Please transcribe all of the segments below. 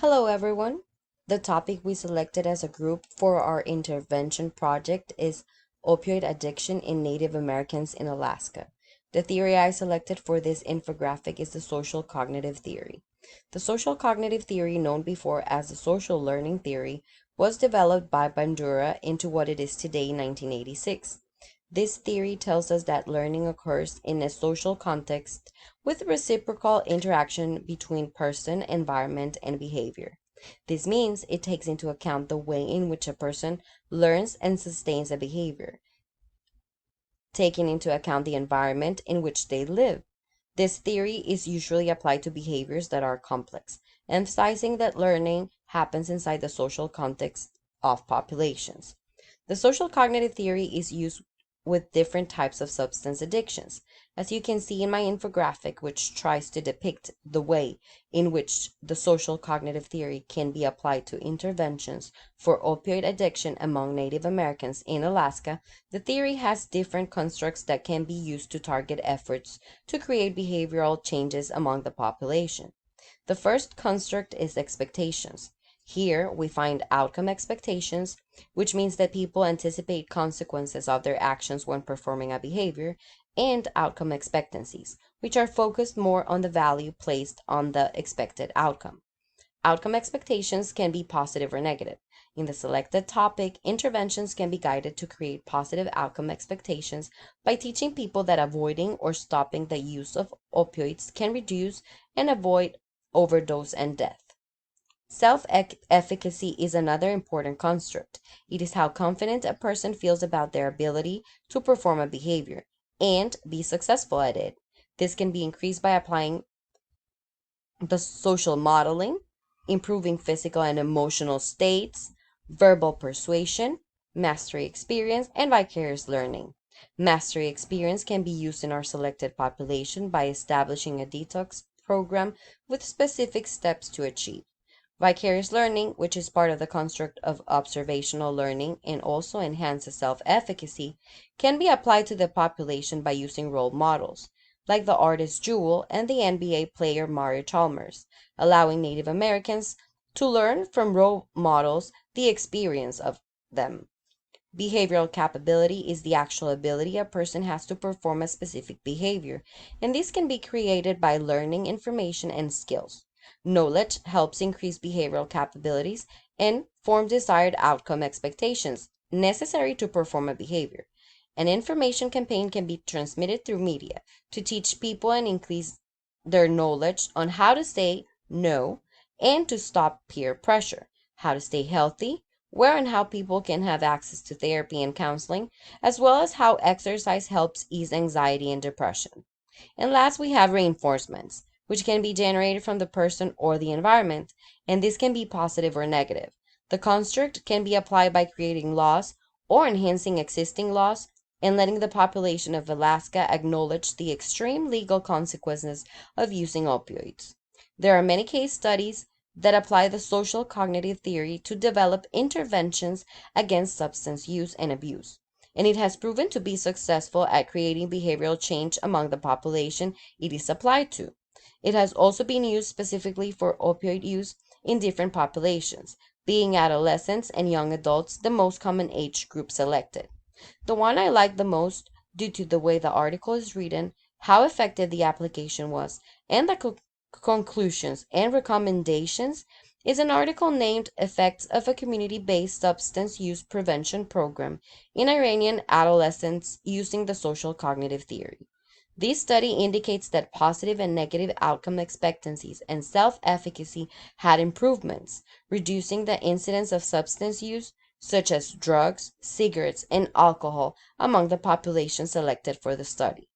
Hello, everyone. The topic we selected as a group for our intervention project is opioid addiction in Native Americans in Alaska. The theory I selected for this infographic is the social cognitive theory. The social cognitive theory, known before as the social learning theory, was developed by Bandura into what it is today in 1986. This theory tells us that learning occurs in a social context with reciprocal interaction between person, environment, and behavior. This means it takes into account the way in which a person learns and sustains a behavior, taking into account the environment in which they live. This theory is usually applied to behaviors that are complex, emphasizing that learning happens inside the social context of populations. The social cognitive theory is used with different types of substance addictions. As you can see in my infographic, which tries to depict the way in which the social cognitive theory can be applied to interventions for opioid addiction among Native Americans in Alaska, the theory has different constructs that can be used to target efforts to create behavioral changes among the population. The first construct is expectations. Here we find outcome expectations, which means that people anticipate consequences of their actions when performing a behavior, and outcome expectancies, which are focused more on the value placed on the expected outcome. Outcome expectations can be positive or negative. In the selected topic, interventions can be guided to create positive outcome expectations by teaching people that avoiding or stopping the use of opioids can reduce and avoid overdose and death. Self-efficacy is another important construct. It is how confident a person feels about their ability to perform a behavior and be successful at it. This can be increased by applying the social modeling, improving physical and emotional states, verbal persuasion, mastery experience, and vicarious learning. Mastery experience can be used in our selected population by establishing a detox program with specific steps to achieve. Vicarious learning, which is part of the construct of observational learning and also enhances self efficacy, can be applied to the population by using role models, like the artist Jewel and the NBA player Mario Chalmers, allowing Native Americans to learn from role models the experience of them. Behavioral capability is the actual ability a person has to perform a specific behavior, and this can be created by learning information and skills. Knowledge helps increase behavioral capabilities and form desired outcome expectations necessary to perform a behavior. An information campaign can be transmitted through media to teach people and increase their knowledge on how to say no and to stop peer pressure, how to stay healthy, where and how people can have access to therapy and counseling, as well as how exercise helps ease anxiety and depression. And last, we have reinforcements, which can be generated from the person or the environment, and this can be positive or negative. The construct can be applied by creating laws or enhancing existing laws and letting the population of Alaska acknowledge the extreme legal consequences of using opioids. There are many case studies that apply the social cognitive theory to develop interventions against substance use and abuse, and it has proven to be successful at creating behavioral change among the population it is applied to. It has also been used specifically for opioid use in different populations, being adolescents and young adults the most common age group selected. The one I like the most, due to the way the article is written, how effective the application was, and the conclusions and recommendations, is an article named Effects of a Community-Based Substance Use Prevention Program in Iranian Adolescents Using the Social Cognitive Theory. This study indicates that positive and negative outcome expectancies and self efficacy had improvements, reducing the incidence of substance use, such as drugs, cigarettes, and alcohol, among the population selected for the study.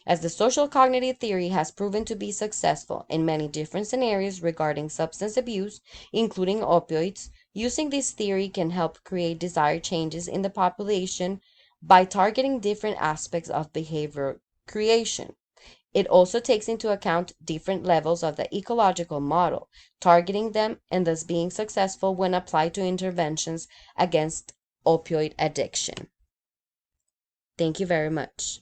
As the social cognitive theory has proven to be successful in many different scenarios regarding substance abuse, including opioids, using this theory can help create desired changes in the population by targeting different aspects of behavior creation. It also takes into account different levels of the ecological model, targeting them and thus being successful when applied to interventions against opioid addiction. Thank you very much.